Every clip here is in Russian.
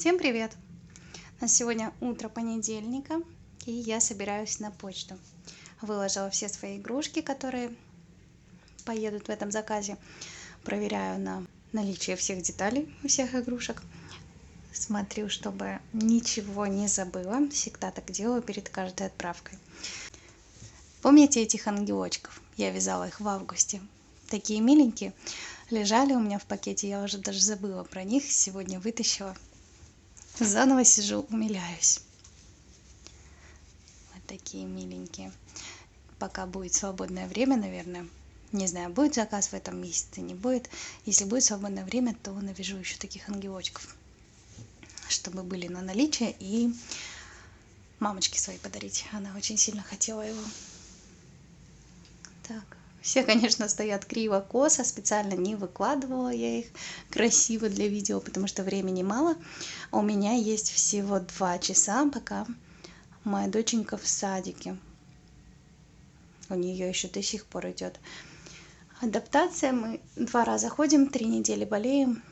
Всем привет! У нас сегодня утро понедельника, и я собираюсь на почту. Выложила все свои игрушки, которые поедут в этом заказе. Проверяю на наличие всех деталей у всех игрушек. Смотрю, чтобы ничего не забыла. Всегда так делаю перед каждой отправкой. Помните этих ангелочков? Я вязала их в августе. Такие миленькие. Лежали у меня в пакете, я уже даже забыла про них. Сегодня вытащила. Заново сижу, умиляюсь. Вот такие миленькие. Пока будет свободное время, наверное. Не знаю, будет заказ в этом месяце, не будет. Если будет свободное время, то навяжу еще таких ангелочков, чтобы были на наличие, и мамочке своей подарить. Она очень сильно хотела его. Так. Все, конечно, стоят криво-косо, специально не выкладывала я их красиво для видео, потому что времени мало. А у меня есть всего 2 часа, пока моя доченька в садике. У нее еще до сих пор идет адаптация. Мы 2 раза ходим, 3 недели болеем,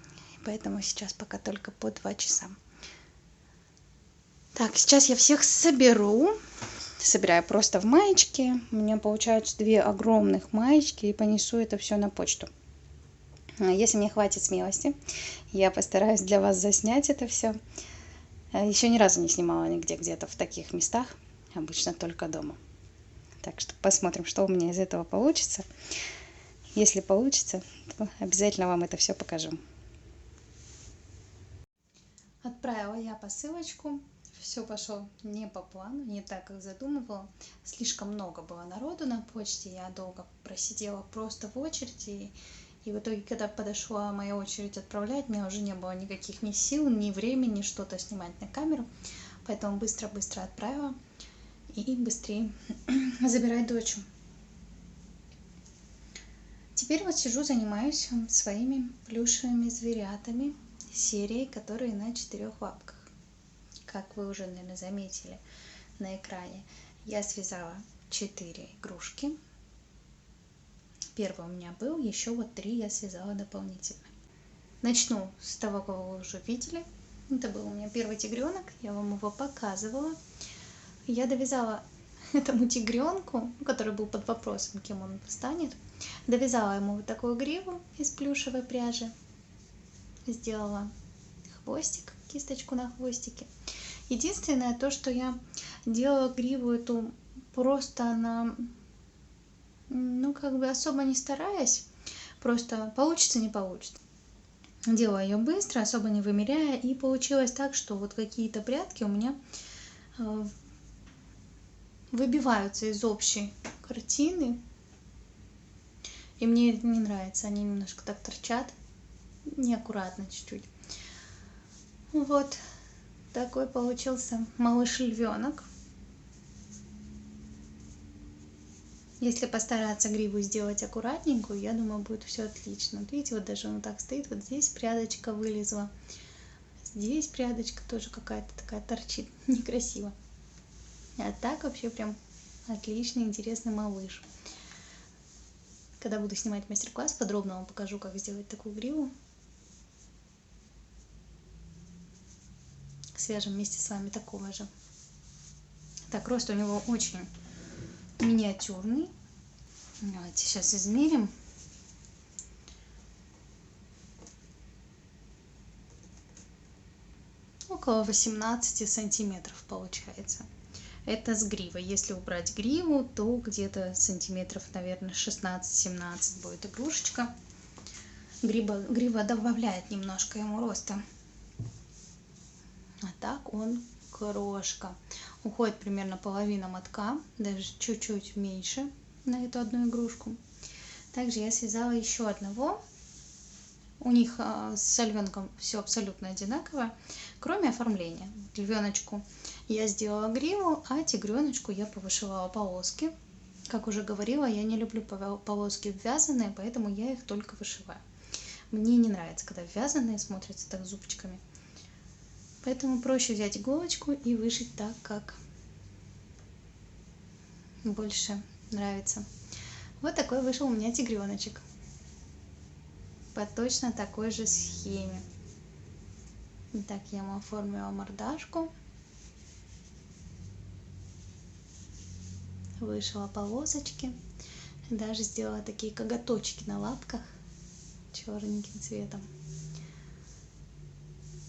поэтому сейчас пока только по 2 часа. Так, сейчас я всех собираю просто в маечке. У меня получаются 2 огромных маечки, и понесу это все на почту. Если мне хватит смелости, я постараюсь для вас заснять это все. Еще ни разу не снимала нигде где-то в таких местах, обычно только дома. Так что посмотрим, что у меня из этого получится. Если получится, то обязательно вам это все покажу. Отправила я посылочку. Все пошло не по плану, не так, как задумывала. Слишком много было народу на почте, я долго просидела просто в очереди. И в итоге, когда подошла моя очередь отправлять, у меня уже не было никаких ни сил, ни времени что-то снимать на камеру. Поэтому быстро-быстро отправила и быстрее забирать дочь. Теперь вот сижу, занимаюсь своими плюшевыми зверятами серии, которые на 4 лапках. Как вы уже, наверное, заметили на экране, я связала 4 игрушки. Первый у меня был, еще вот 3 я связала дополнительно. Начну с того, кого вы уже видели. Это был у меня первый тигренок, я вам его показывала. Я довязала этому тигренку, который был под вопросом, кем он станет, довязала ему вот такую гриву из плюшевой пряжи. Сделала хвостик, кисточку на хвостике. Единственное то, что я делала гриву эту просто как бы особо не стараясь, просто получится, не получится. Делала ее быстро, особо не вымеряя, и получилось так, что вот какие-то прядки у меня выбиваются из общей картины, и мне это не нравится, они немножко так торчат, неаккуратно чуть-чуть. Вот такой получился малыш-львенок. Если постараться гриву сделать аккуратненькую, я думаю, будет все отлично. Вот видите, вот даже он так стоит, вот здесь прядочка вылезла, здесь прядочка тоже какая-то такая торчит, некрасиво. А так вообще прям отличный, интересный малыш. Когда буду снимать мастер-класс, подробно вам покажу, как сделать такую гриву. Свяжем вместе с вами такого же. Так, рост у него очень миниатюрный. Давайте сейчас измерим. Около 18 сантиметров получается. Это с гривой. Если убрать гриву, то где-то сантиметров, наверное, 16-17 будет игрушечка. Грива добавляет немножко ему роста. А так он крошка. Уходит примерно половина мотка, даже чуть-чуть меньше на эту одну игрушку. Также я связала еще одного. У них с львенком все абсолютно одинаково, кроме оформления. Львеночку я сделала гриву, а тигреночку я повышивала полоски. Как уже говорила, я не люблю полоски ввязанные, поэтому я их только вышиваю. Мне не нравится, когда ввязанные смотрятся так зубчиками. Поэтому проще взять иголочку и вышить так, как больше нравится. Вот такой вышел у меня тигреночек. По точно такой же схеме. Так я ему оформила мордашку. Вышила полосочки. Даже сделала такие коготочки на лапках черненьким цветом.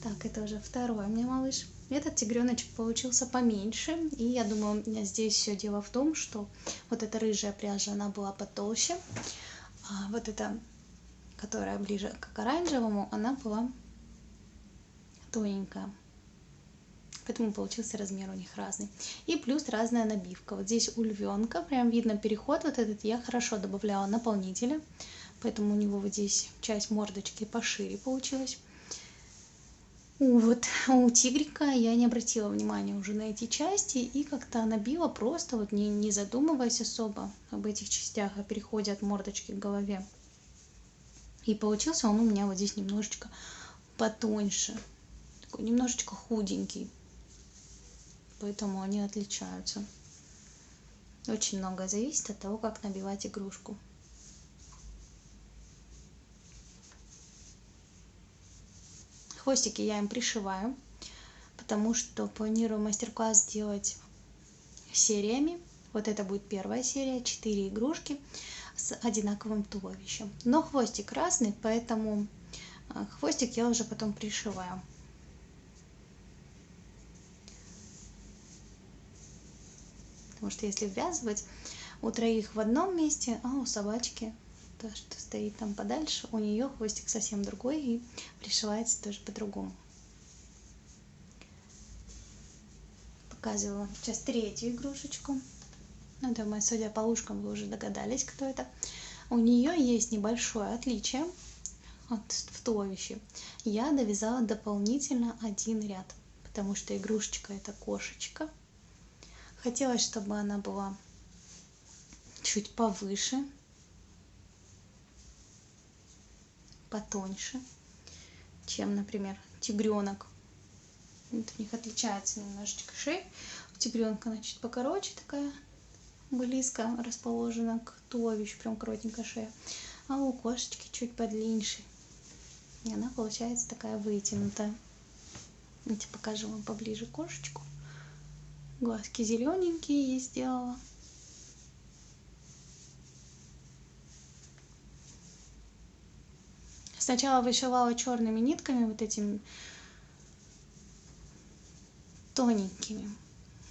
Так, это уже второй у меня малыш. Этот тигреночек получился поменьше. И я думаю, у меня здесь все дело в том, что вот эта рыжая пряжа, она была потолще. А вот эта, которая ближе к оранжевому, она была тоненькая. Поэтому получился размер у них разный. И плюс разная набивка. Вот здесь у львенка прям видно переход вот этот. Я хорошо добавляла наполнителя. Поэтому у него вот здесь часть мордочки пошире получилась. Вот у тигрика я не обратила внимания уже на эти части. И как-то набила просто, вот не задумываясь особо об этих частях, о переходе от мордочки к голове. И получился он у меня вот здесь немножечко потоньше. Такой немножечко худенький. Поэтому они отличаются. Очень много зависит от того, как набивать игрушку. Хвостики я им пришиваю, потому что планирую мастер-класс делать сериями. Вот это будет первая серия, 4 игрушки с одинаковым туловищем. Но хвостик разный, поэтому хвостик я уже потом пришиваю. Потому что если ввязывать у троих в одном месте, а у собачки, то, что стоит там подальше, у нее хвостик совсем другой и пришивается тоже по-другому. Показываю сейчас третью игрушечку. Это мы, судя по ушкам, вы уже догадались, кто это. У нее есть небольшое отличие в туловище. Я довязала дополнительно один ряд, потому что игрушечка это кошечка. Хотелось, чтобы она была чуть повыше, потоньше, чем, например, тигренок. Вот у них отличается немножечко шея. У тигренка она чуть покороче такая, близко расположена к туловищу, прям коротенькая шея. А у кошечки чуть подлиннее. И она получается такая вытянутая. Давайте покажу вам поближе кошечку. Глазки зелененькие ей сделала. Сначала вышивала черными нитками, вот этими тоненькими.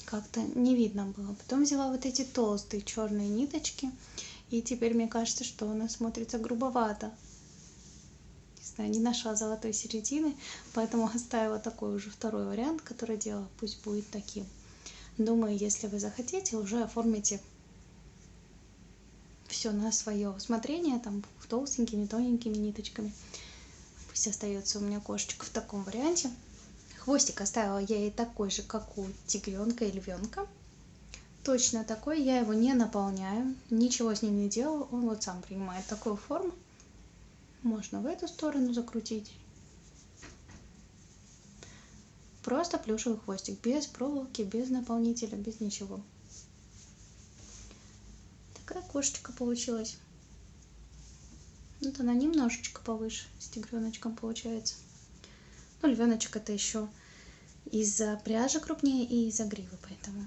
Как-то не видно было. Потом взяла вот эти толстые черные ниточки. И теперь мне кажется, что она смотрится грубовато. Не знаю, не нашла золотой середины, поэтому оставила такой уже второй вариант, который делала. Пусть будет таким. Думаю, если вы захотите, уже оформите все на свое усмотрение, там толстенькими, тоненькими ниточками. Пусть остается у меня кошечка в таком варианте. Хвостик оставила я ей такой же, как у тигренка и львенка. Точно такой, я его не наполняю, ничего с ним не делаю, он вот сам принимает такую форму. Можно в эту сторону закрутить. Просто плюшевый хвостик, без проволоки, без наполнителя, без ничего. Такая кошечка получилась. Вот она немножечко повыше с тигреночком получается. Ну, львеночек это еще из-за пряжи крупнее и из-за гривы, поэтому.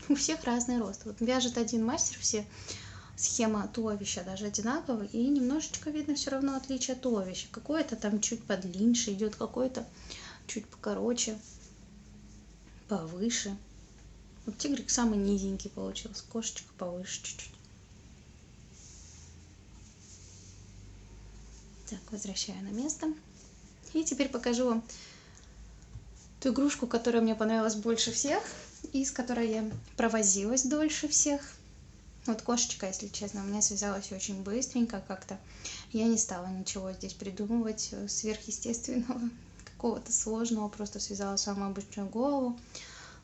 У всех разный рост. Вот вяжет один мастер, все схема туловища даже одинаковая, и немножечко видно все равно отличие туловища. Какое-то там чуть подлиннее идет, какое-то чуть покороче, повыше. Вот тигрик самый низенький получился, кошечка повыше чуть-чуть. Так, возвращаю на место. И теперь покажу вам ту игрушку, которая мне понравилась больше всех, и с которой я провозилась дольше всех. Вот кошечка, если честно, у меня связалась очень быстренько как-то. Я не стала ничего здесь придумывать сверхъестественного, какого-то сложного. Просто связала самую обычную голову,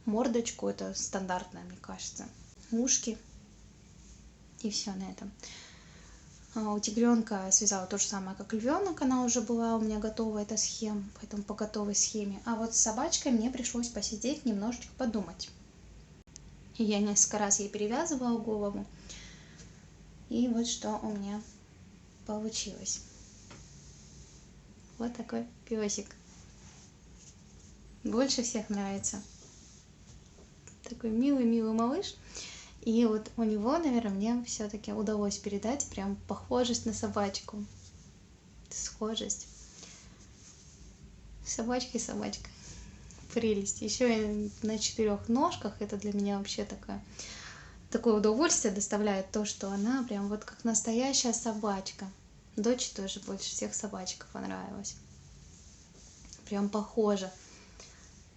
мордочку, это стандартная, мне кажется, ушки. И все на этом. У тигренка связала то же самое, как львенок. Она уже была у меня готова, эта схема, поэтому по готовой схеме. А вот с собачкой мне пришлось посидеть, немножечко подумать. И я несколько раз ей перевязывала голову. И вот что у меня получилось. Вот такой песик. Больше всех нравится. Такой милый-милый малыш. И вот у него, наверное, мне все-таки удалось передать прям похожесть на собачку. Схожесть. Собачка и собачка. Прелесть. Еще и на 4 ножках. Это для меня вообще такое удовольствие доставляет то, что она прям вот как настоящая собачка. Дочь тоже больше всех собачка понравилась. Прям похоже.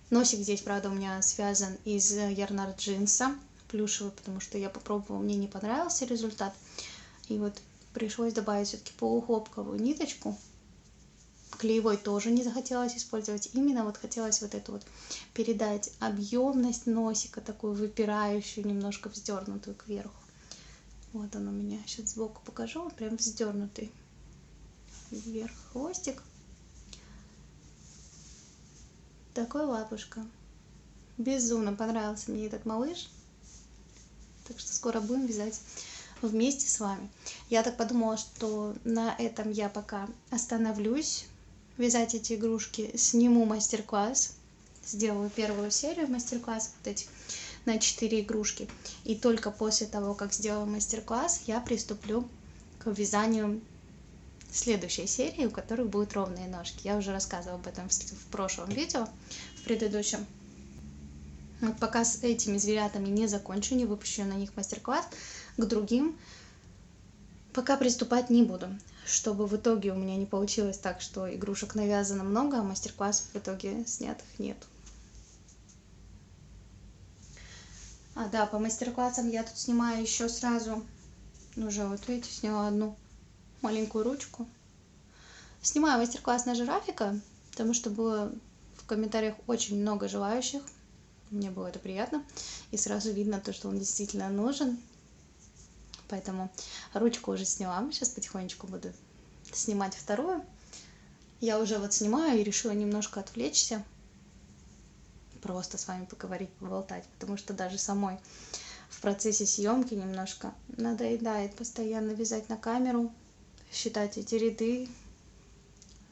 Носик здесь, правда, у меня связан из ярнард джинса плюшевый, потому что я попробовала, мне не понравился результат. И вот пришлось добавить все-таки полухлопковую ниточку. Клеевой тоже не захотелось использовать. Именно вот хотелось вот эту вот передать объемность носика, такую выпирающую, немножко вздернутую кверху. Вот он у меня. Сейчас сбоку покажу. Он прям вздернутый вверх хвостик. Такой лапушка. Безумно понравился мне этот малыш. Так что скоро будем вязать вместе с вами. Я так подумала, что на этом я пока остановлюсь. Вязать эти игрушки, сниму мастер-класс. Сделаю первую серию мастер-классов вот этих на 4 игрушки. И только после того, как сделаю мастер-класс, я приступлю к вязанию следующей серии, у которых будут ровные ножки. Я уже рассказывала об этом в прошлом видео, в предыдущем. Вот пока с этими зверятами не закончу, не выпущу на них мастер-класс, к другим пока приступать не буду, чтобы в итоге у меня не получилось так, что игрушек навязано много, а мастер-классов в итоге снятых нет. А да, по мастер-классам я тут снимаю еще сразу, уже вот видите, сняла одну маленькую ручку. Снимаю мастер-класс на жирафика, потому что было в комментариях очень много желающих. Мне было это приятно. И сразу видно то, что он действительно нужен. Поэтому ручку уже сняла. Сейчас потихонечку буду снимать вторую. Я уже вот снимаю и решила немножко отвлечься. Просто с вами поговорить, поболтать. Потому что даже самой в процессе съемки немножко надоедает постоянно вязать на камеру, считать эти ряды.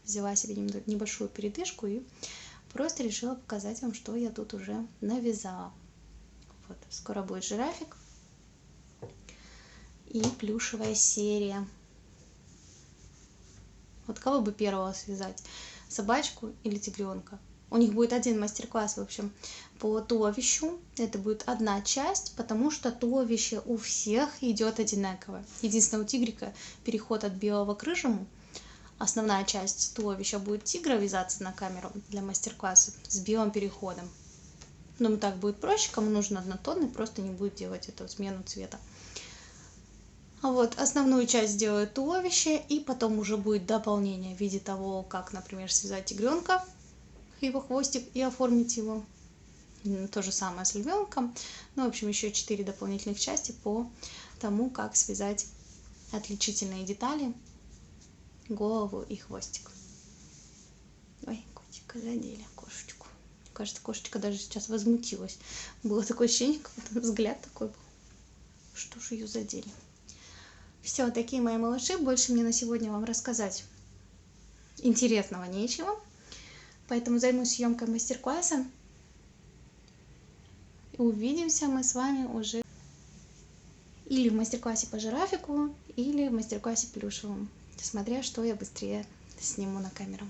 Взяла себе небольшую передышку и просто решила показать вам, что я тут уже навязала. Вот, скоро будет жирафик и плюшевая серия. Вот кого бы первого связать? Собачку или тигренка? У них будет один мастер-класс, в общем, по туловищу. Это будет одна часть, потому что туловище у всех идет одинаково. Единственное, у тигрика переход от белого к рыжему. Основная часть туловища будет тигра вязаться на камеру для мастер-класса с белым переходом. Но так будет проще, кому нужен однотонный, просто не будет делать эту смену цвета. А вот основную часть сделаю туловище, и потом уже будет дополнение в виде того, как, например, связать тигренка, его хвостик и оформить его. То же самое с львенком. Ну, в общем, еще 4 дополнительных части по тому, как связать отличительные детали, голову и хвостик. Ой, котика задели, кошечку. Кажется, кошечка даже сейчас возмутилась. Было такое ощущение, какой-то взгляд такой был. Что же ее задели? Все, такие мои малыши. Больше мне на сегодня вам рассказать интересного нечего. Поэтому займусь съемкой мастер-класса. Увидимся мы с вами уже или в мастер-классе по жирафику, или в мастер-классе плюшевом. Смотря, что я быстрее сниму на камеру.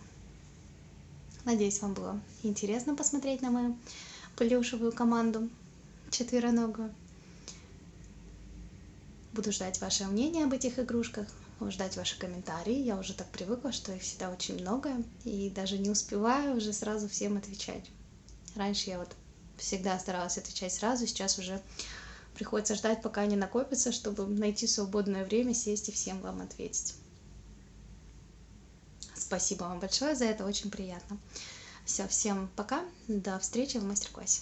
Надеюсь, вам было интересно посмотреть на мою плюшевую команду четвероногую. Буду ждать ваше мнение об этих игрушках, ждать ваши комментарии. Я уже так привыкла, что их всегда очень много, и даже не успеваю уже сразу всем отвечать. Раньше я вот всегда старалась отвечать сразу, сейчас уже приходится ждать, пока они накопятся, чтобы найти свободное время, сесть и всем вам ответить. Спасибо вам большое за это, очень приятно. Все, всем пока, до встречи в мастер-классе.